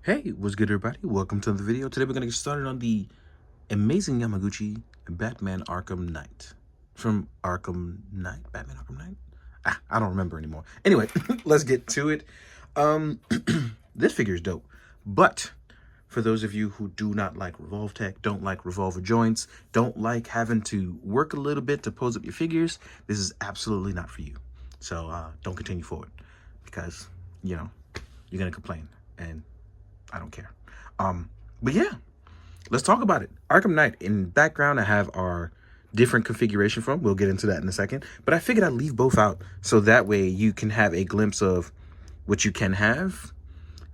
Hey, what's good everybody? Welcome to the video. Today we're going to get started on the amazing Yamaguchi Batman Arkham Knight. From Batman Arkham Knight? I don't remember anymore. Anyway, let's get to it. This figure is dope. But for those of you who do not like Revoltech, don't like revolver joints, don't like having to work a little bit to pose up your figures, this is absolutely not for you. So don't continue forward because, you know, you're going to complain and I don't care. But yeah, let's talk about it. Arkham Knight. In background, I have our different configuration from. We'll get into that in a second. But I figured I'd leave both out so that way you can have a glimpse of what you can have,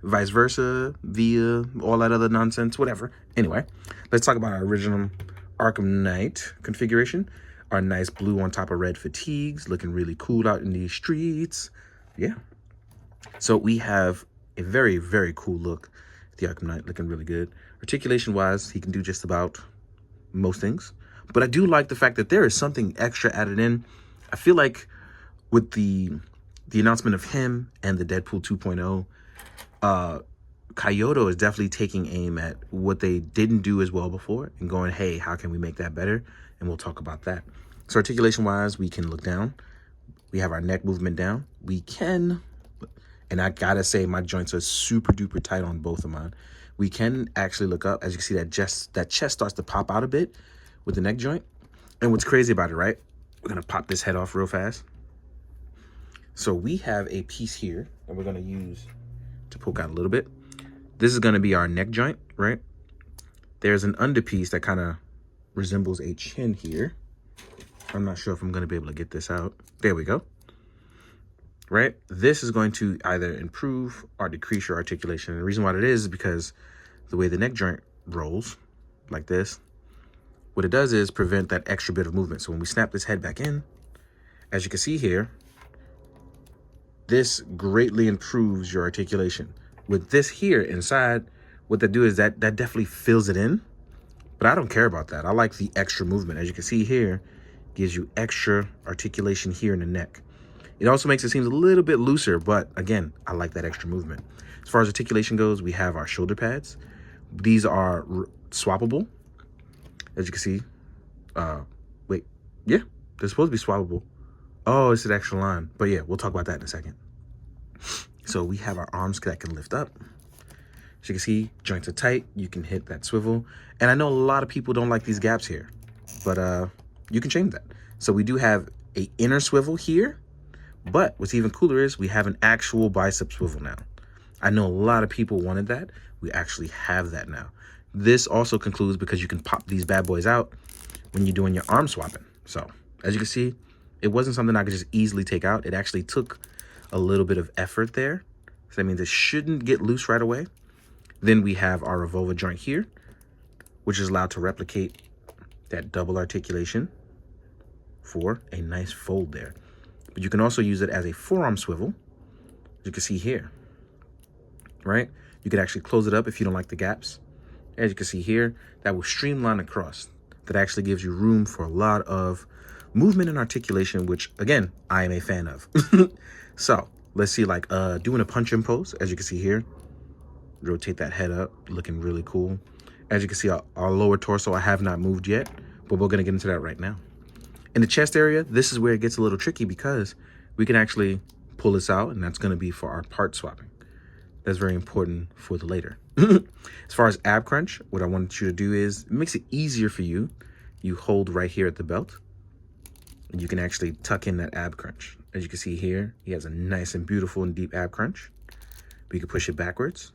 vice versa, via all that other nonsense, whatever. Anyway, let's talk about our original Arkham Knight configuration. Our nice blue on top of red fatigues, looking really cool out in these streets. Yeah. So we have a very, very cool look. The Arkham Knight looking really good. Articulation wise, he can do just about most things. But I do like the fact that there is something extra added in. I feel like with the announcement of him and the Deadpool 2.0, Kaiyodo is definitely taking aim at what they didn't do as well before and going, hey, how can we make that better? And we'll talk about that. So articulation wise, we can look down. We have our neck movement down. We can, and I gotta say my joints are super duper tight on both of mine. We can actually look up. As you can see, that chest starts to pop out a bit with the neck joint. And what's crazy about it, right? We're gonna pop this head off real fast. So we have a piece here that we're gonna use to poke out a little bit. This is gonna be our neck joint, right? There's an underpiece that kind of resembles a chin here. I'm not sure if I'm gonna be able to get this out. There we go. Right? This is going to either improve or decrease your articulation. And the reason why it is because the way the neck joint rolls, like this, what it does is prevent that extra bit of movement. So when we snap this head back in, as you can see here, this greatly improves your articulation. With this here inside, what they do is that definitely fills it in. But I don't care about that. I like the extra movement. As you can see here, gives you extra articulation here in the neck. It also makes it seem a little bit looser, but again, I like that extra movement. As far as articulation goes, we have our shoulder pads. These are swappable, as you can see. Wait, yeah, they're supposed to be swappable. Oh, it's an extra line, but yeah, we'll talk about that in a second. So we have our arms that can lift up. As you can see, joints are tight. You can hit that swivel. And I know a lot of people don't like these gaps here, but you can change that. So we do have an inner swivel here. But what's even cooler is we have an actual bicep swivel now. I know a lot of people wanted that. We actually have that now. This also concludes because you can pop these bad boys out when you're doing your arm swapping. So as you can see, it wasn't something I could just easily take out. It actually took a little bit of effort there. So that means it shouldn't get loose right away. Then we have our revolver joint here, which is allowed to replicate that double articulation for a nice fold there. But you can also use it as a forearm swivel, as you can see here, right? You can actually close it up if you don't like the gaps. As you can see here, that will streamline across. That actually gives you room for a lot of movement and articulation, which, again, I am a fan of. So let's see, like doing a punch-in pose, as you can see here. Rotate that head up, looking really cool. As you can see, our lower torso, I have not moved yet, but we're going to get into that right now. In the chest area, this is where it gets a little tricky because we can actually pull this out, and that's going to be for our part swapping. That's very important for the later. As far as ab crunch, what I want you to do is it makes it easier for you. You hold right here at the belt, and you can actually tuck in that ab crunch. As you can see here, he has a nice and beautiful and deep ab crunch. We can push it backwards.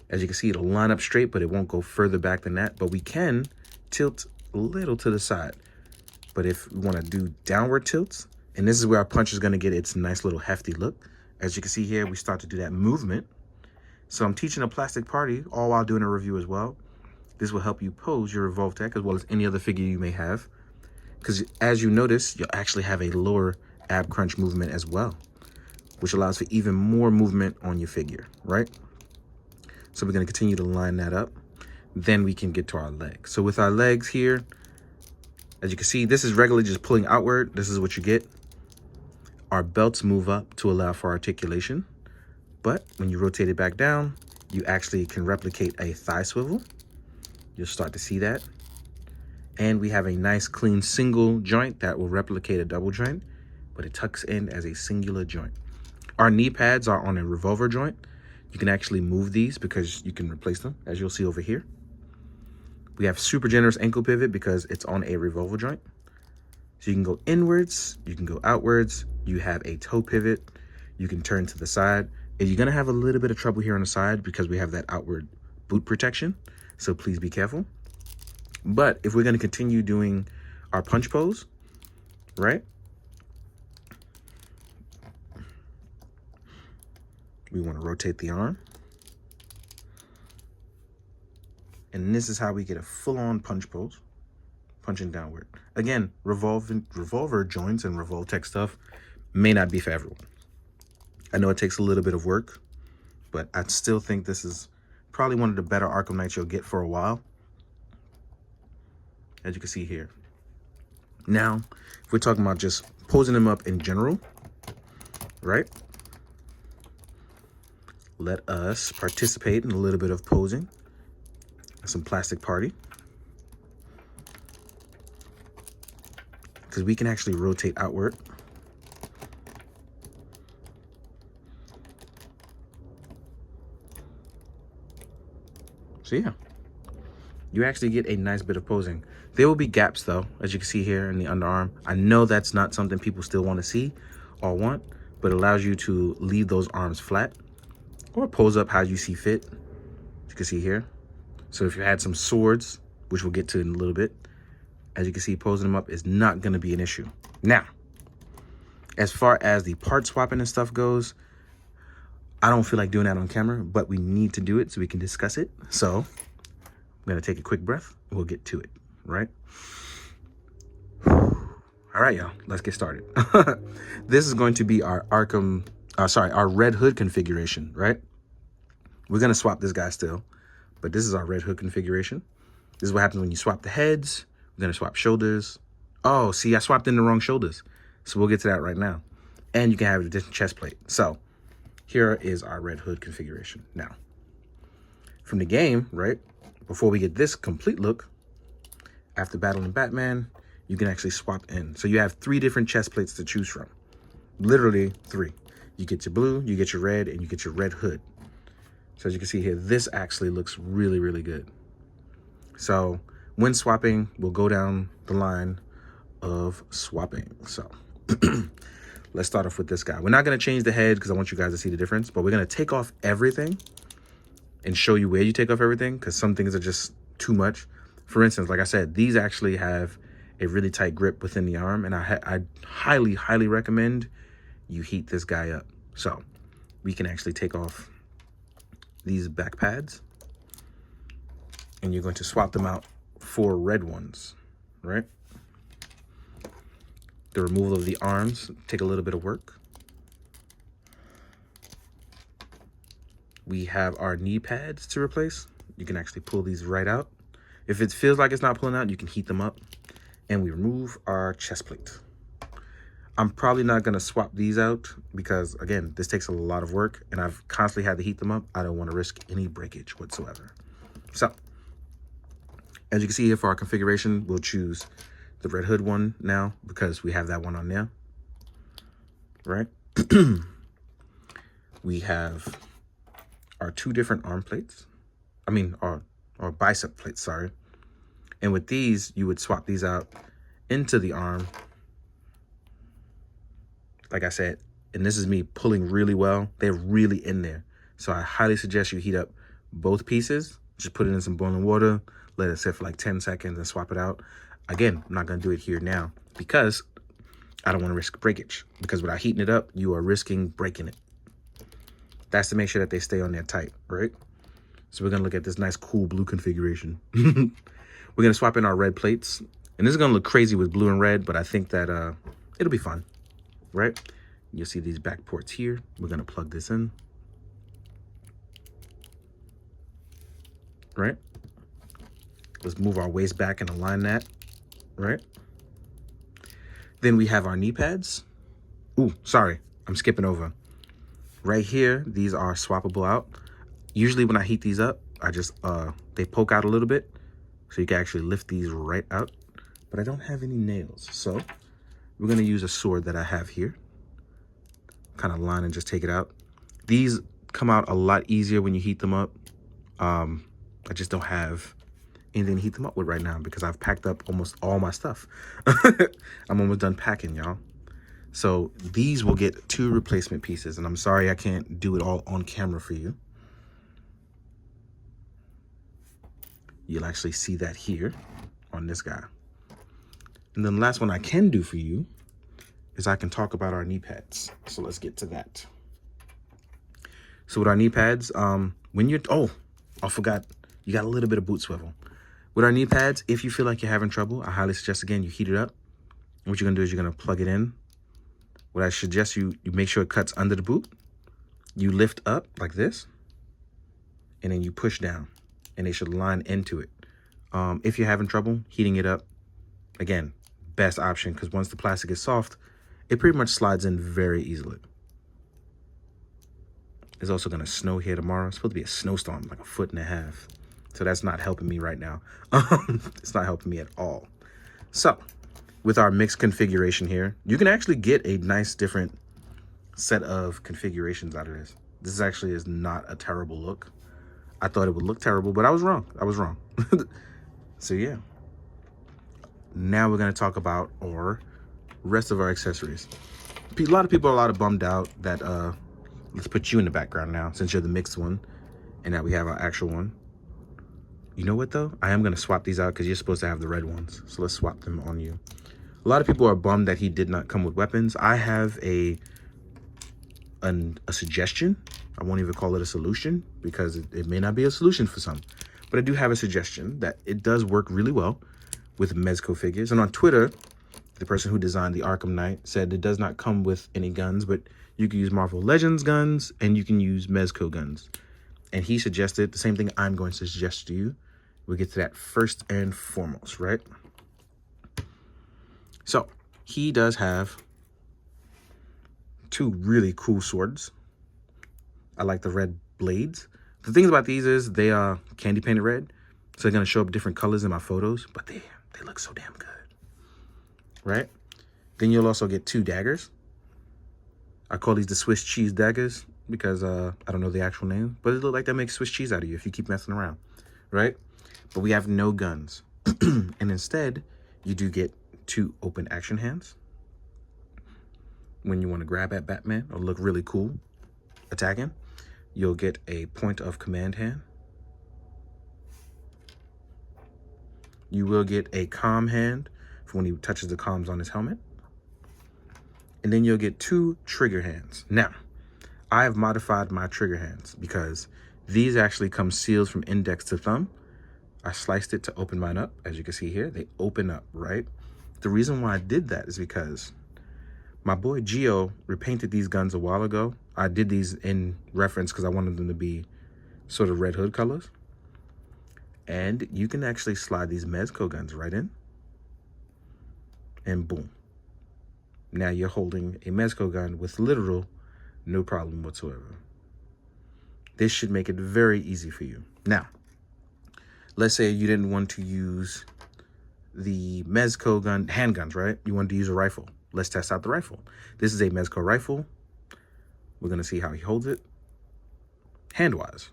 As you can see, it'll line up straight, but it won't go further back than that. But we can tilt a little to the side. But if we want to do downward tilts, and this is where our punch is going to get its nice little hefty look. As you can see here, we start to do that movement. So I'm teaching a plastic party, all while doing a review as well. This will help you pose your Revoltech as well as any other figure you may have. Because as you notice, you'll actually have a lower ab crunch movement as well, which allows for even more movement on your figure, right? So we're going to continue to line that up. Then we can get to our legs. So with our legs here, as you can see, this is regularly just pulling outward. This is what you get. Our belts move up to allow for articulation. But when you rotate it back down, you actually can replicate a thigh swivel. You'll start to see that. And we have a nice clean single joint that will replicate a double joint, but it tucks in as a singular joint. Our knee pads are on a revolver joint. You can actually move these because you can replace them, as you'll see over here. We have super generous ankle pivot because it's on a revolver joint. So you can go inwards, you can go outwards, you have a toe pivot, you can turn to the side. And you're gonna have a little bit of trouble here on the side because we have that outward boot protection. So please be careful. But if we're gonna continue doing our punch pose, right? We wanna rotate the arm. And this is how we get a full-on punch pose, punching downward. Again, revolver joints and Revoltech stuff may not be for everyone. I know it takes a little bit of work, but I still think this is probably one of the better Arkham Knights you'll get for a while, as you can see here. Now, if we're talking about just posing them up in general, right? Let us participate in a little bit of posing. Some plastic party. Because we can actually rotate outward. So yeah, you actually get a nice bit of posing. There will be gaps though, as you can see here in the underarm. I know that's not something people still want to see or want, but it allows you to leave those arms flat or pose up how you see fit, as you can see here. So if you had some swords, which we'll get to in a little bit, as you can see, posing them up is not going to be an issue. Now, as far as the part swapping and stuff goes, I don't feel like doing that on camera, but we need to do it so we can discuss it. So I'm going to take a quick breath. We'll get to it, right? All right, y'all, let's get started. This is going to be our our Red Hood configuration, right? We're going to swap this guy still, but this is our Red Hood configuration. This is what happens when you swap the heads. We're going to swap shoulders. Oh, see, I swapped in the wrong shoulders. So we'll get to that right now. And you can have a different chest plate. So here is our Red Hood configuration. Now, from the game, right, before we get this complete look, after battling Batman, you can actually swap in. So you have 3 different chest plates to choose from. Literally 3. You get your blue, you get your red, and you get your Red Hood. So as you can see here, this actually looks really, really good. So when swapping, we'll go down the line of swapping. So let's start off with this guy. We're not going to change the head because I want you guys to see the difference, but we're going to take off everything and show you where you take off everything because some things are just too much. For instance, like I said, these actually have a really tight grip within the arm, and I highly, highly recommend you heat this guy up. So we can actually take off these back pads, and you're going to swap them out for red ones, right? The removal of the arms take a little bit of work. We have our knee pads to replace. You can actually pull these right out. If it feels like it's not pulling out, you can heat them up. And we remove our chest plate. I'm probably not going to swap these out because, again, this takes a lot of work and I've constantly had to heat them up. I don't want to risk any breakage whatsoever. So, as you can see here for our configuration, we'll choose the Red Hood one now because we have that one on there, right? We have our 2 different arm plates. I mean, our bicep plates, sorry. And with these, you would swap these out into the arm. Like I said, and this is me pulling really well. They're really in there. So I highly suggest you heat up both pieces. Just put it in some boiling water, let it sit for like 10 seconds and swap it out. Again, I'm not going to do it here now because I don't want to risk breakage. Because without heating it up, you are risking breaking it. That's to make sure that they stay on there tight, right? So we're going to look at this nice, cool blue configuration. We're going to swap in our red plates. And this is going to look crazy with blue and red, but I think that it'll be fun, right? You'll see these back ports here. We're going to plug this in, right? Let's move our waist back and align that, right? Then we have our knee pads. Ooh, sorry, I'm skipping over. Right here, these are swappable out. Usually when I heat these up, I just, they poke out a little bit. So you can actually lift these right out. But I don't have any nails. So we're going to use a sword that I have here. Kind of line and just take it out. These come out a lot easier when you heat them up. I just don't have anything to heat them up with right now because I've packed up almost all my stuff. I'm almost done packing, y'all. So these will get 2 replacement pieces, and I'm sorry I can't do it all on camera for you. You'll actually see that here on this guy. And then the last one I can do for you is I can talk about our knee pads. So let's get to that. So with our knee pads, when you're, I forgot, you got a little bit of boot swivel. With our knee pads, if you feel like you're having trouble, I highly suggest, again, you heat it up. And what you're gonna do is you're gonna plug it in. What I suggest you make sure it cuts under the boot. You lift up like this, and then you push down, and they should line into it. If you're having trouble heating it up, again, best option, because once the plastic is soft, it pretty much slides in very easily. It's also gonna snow here tomorrow. It's supposed to be a snowstorm, like 1.5 feet. So that's not helping me right now. It's not helping me at all. So with our mixed configuration here, you can actually get a nice different set of configurations out of this. This actually is not a terrible look. I thought it would look terrible, but I was wrong. I was wrong. So yeah. Now we're gonna talk about our rest of our accessories. A lot of people are bummed out that, let's put you in the background now, since you're the mixed one, and now we have our actual one. You know what though? I am gonna swap these out because you're supposed to have the red ones. So let's swap them on you. A lot of people are bummed that he did not come with weapons. I have a suggestion. I won't even call it a solution because it may not be a solution for some. But I do have a suggestion that it does work really well with Mezco figures. And on Twitter, the person who designed the Arkham Knight said it does not come with any guns, but you can use Marvel Legends guns and you can use Mezco guns. And he suggested the same thing I'm going to suggest to you. We'll get to that first and foremost, right? So he does have 2 really cool swords. I like the red blades. The thing about these is they are candy painted red. So they're going to show up different colors in my photos, but they look so damn good, right? Then you'll also get 2 daggers. I call these the Swiss cheese daggers because I don't know the actual name, but it looks like that makes Swiss cheese out of you if you keep messing around, right? But we have no guns. And instead, you do get 2 open action hands when you want to grab at Batman or look really cool attacking. You'll get a point of command hand. You will get a comm hand for when he touches the comms on his helmet. And then you'll get 2 trigger hands. Now, I have modified my trigger hands because these actually come sealed from index to thumb. I sliced it to open mine up. As you can see here, they open up, right? The reason why I did that is because my boy Gio repainted these guns a while ago. I did these in reference because I wanted them to be sort of Red Hood colors. And you can actually slide these Mezco guns right in. And boom. Now you're holding a Mezco gun with literal no problem whatsoever. This should make it very easy for you. Now, let's say you didn't want to use the Mezco gun, handguns, right? You wanted to use a rifle. Let's test out the rifle. This is a Mezco rifle. We're going to see how he holds it hand-wise,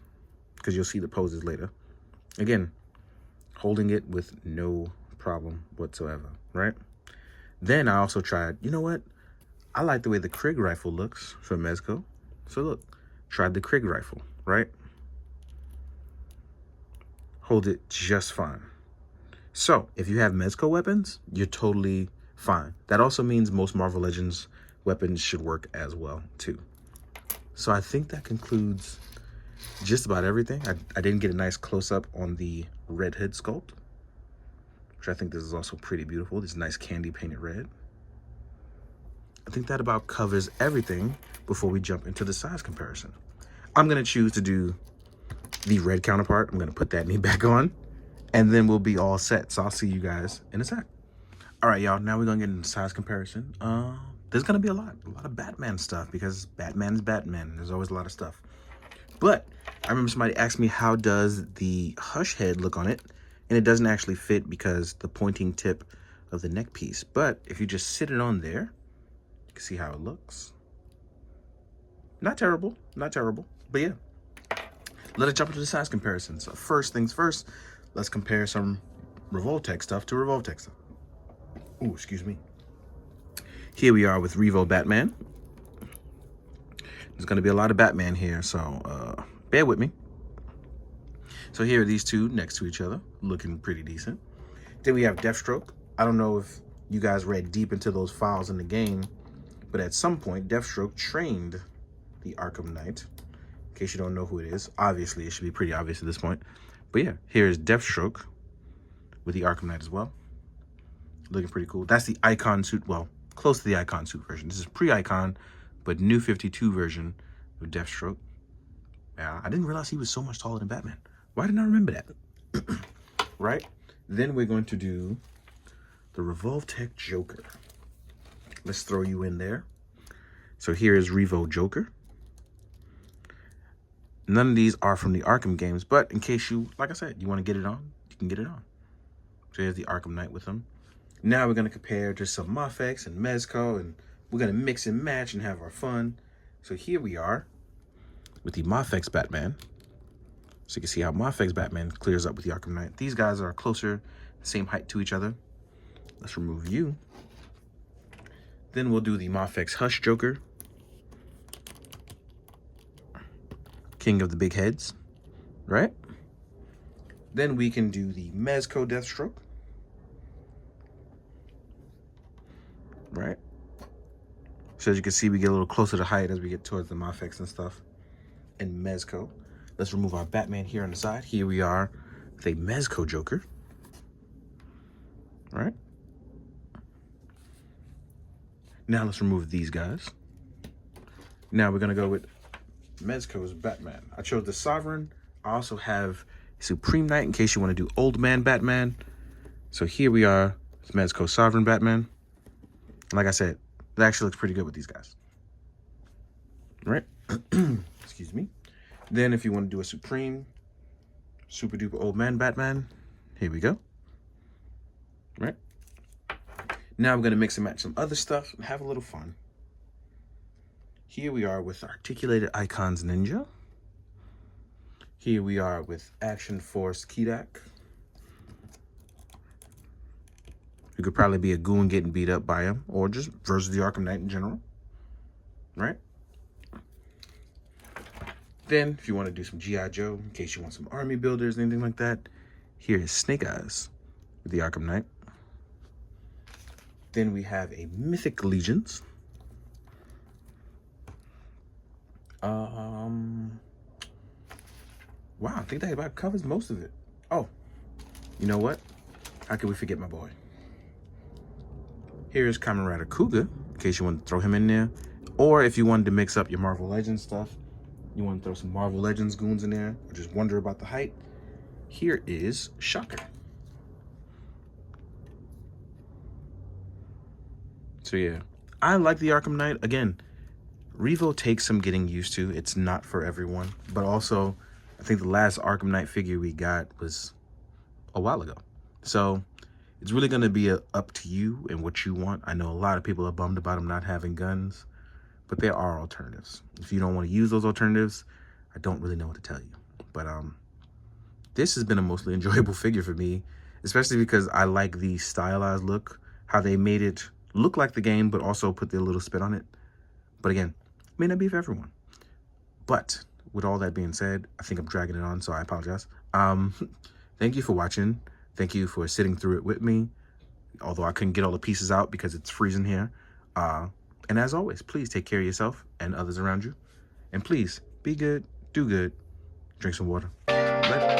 because you'll see the poses later. Again, holding it with no problem whatsoever, right? Then I also tried, you know what? I like the way the Krieg rifle looks from Mezco. So look, tried the Krieg rifle, right? Hold it just fine. So if you have Mezco weapons, you're totally fine. That also means most Marvel Legends weapons should work as well too. So I think that concludes just about everything. I didn't get a nice close-up on the Red Hood sculpt, which I think this is also pretty beautiful. This nice candy painted red. I think that about covers everything before we jump into the size comparison. I'm going to choose to do the red counterpart. I'm going to put that knee back on, and then we'll be all set. So I'll see you guys in a sec. All right, y'all. Now we're going to get into size comparison. There's going to be a lot of Batman stuff because Batman is Batman. There's always a lot of stuff. But I remember somebody asked me, how does the Hush head look on it? And it doesn't actually fit because the pointing tip of the neck piece. But if you just sit it on there, you can see how it looks. Not terrible, not terrible. But yeah, let us jump into the size comparison. So first things first, let's compare some Revoltech stuff to Revoltech stuff. Oh, excuse me. Here we are with Revo Batman. There's going to be a lot of Batman here, so bear with me. So here are these two next to each other, looking pretty decent. Then we have Deathstroke. I don't know if you guys read deep into those files in the game, but at some point, Deathstroke trained the Arkham Knight. In case you don't know who it is, obviously, it should be pretty obvious at this point. But yeah, here's Deathstroke with the Arkham Knight as well. Looking pretty cool. That's the Icon suit, well, close to the Icon suit version. This is pre-Icon, but new 52 version of Deathstroke. Yeah, I didn't realize he was so much taller than Batman. Why didn't I remember that? Right? Then we're going to do the Revoltech Joker. Let's throw you in there. So here is Revo Joker. None of these are from the Arkham games, but in case you, like I said, you want to get it on, you can get it on. So here's the Arkham Knight with them. Now we're going to compare just some Mafex and Mezco, and we're going to mix and match and have our fun. So here we are with the Mafex Batman. So you can see how Mafex Batman clears up with the Arkham Knight. These guys are closer, the same height to each other. Let's remove you. Then we'll do the Mafex Hush Joker. King of the big heads, right? Then we can do the Mezco Deathstroke. Right? So as you can see, we get a little closer to height as we get towards the Mafex and stuff. And Mezco. Let's remove our Batman here on the side. Here we are with a Mezco Joker. Right? Now let's remove these guys. Now we're going to go with Mezco's Batman. I chose the Sovereign. I also have Supreme Knight in case you want to do Old Man Batman. So here we are with Mezco Sovereign Batman. Like I said, it actually looks pretty good with these guys. Right? Excuse me. Then if you want to do a Supreme, Super Duper Old Man Batman, here we go. Right? Now we're going to mix and match some other stuff and have a little fun. Here we are with Articulated Icons Ninja. Here we are with Action Force Kidak. You could probably be a goon getting beat up by him, or just versus the Arkham Knight in general. Right? Then, if you want to do some G.I. Joe, in case you want some army builders, anything like that, here is Snake Eyes with the Arkham Knight. Then we have a Mythic Legions. Wow, I think that about covers most of it. Oh, you know what? How could we forget my boy? Here's Kamen Rider Kuga, in case you want to throw him in there. Or if you wanted to mix up your Marvel Legends stuff, you want to throw some Marvel Legends goons in there, or just wonder about the height, here is Shocker. So yeah, I like the Arkham Knight. Again, Revo takes some getting used to. It's not for everyone. But also, I think the last Arkham Knight figure we got was a while ago. So it's really going to be up to you and what you want. I know a lot of people are bummed about him not having guns, but there are alternatives. If you don't want to use those alternatives, I don't really know what to tell you. But this has been a mostly enjoyable figure for me, especially because I like the stylized look, how they made it look like the game, but also put their little spin on it. But again, may not be for everyone. But with all that being said, I think I'm dragging it on, so I apologize. Thank you for watching. Thank you for sitting through it with me, although I couldn't get all the pieces out because it's freezing here. And as always, please take care of yourself and others around you. And please, be good, do good, drink some water. Later.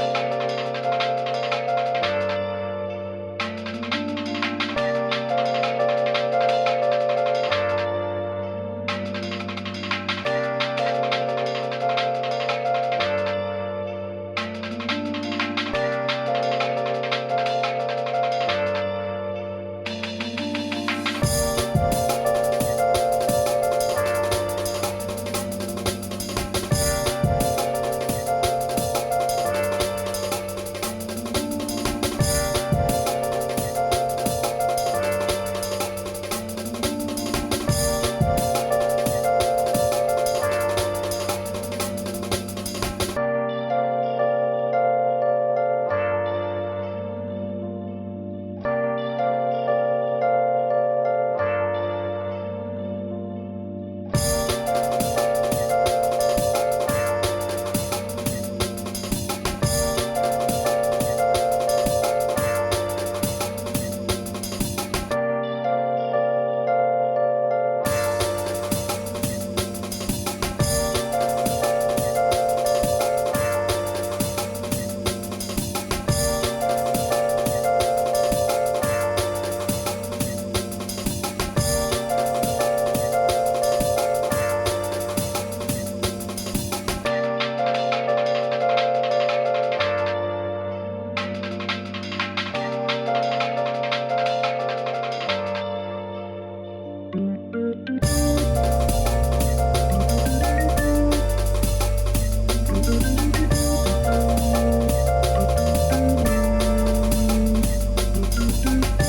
Bye.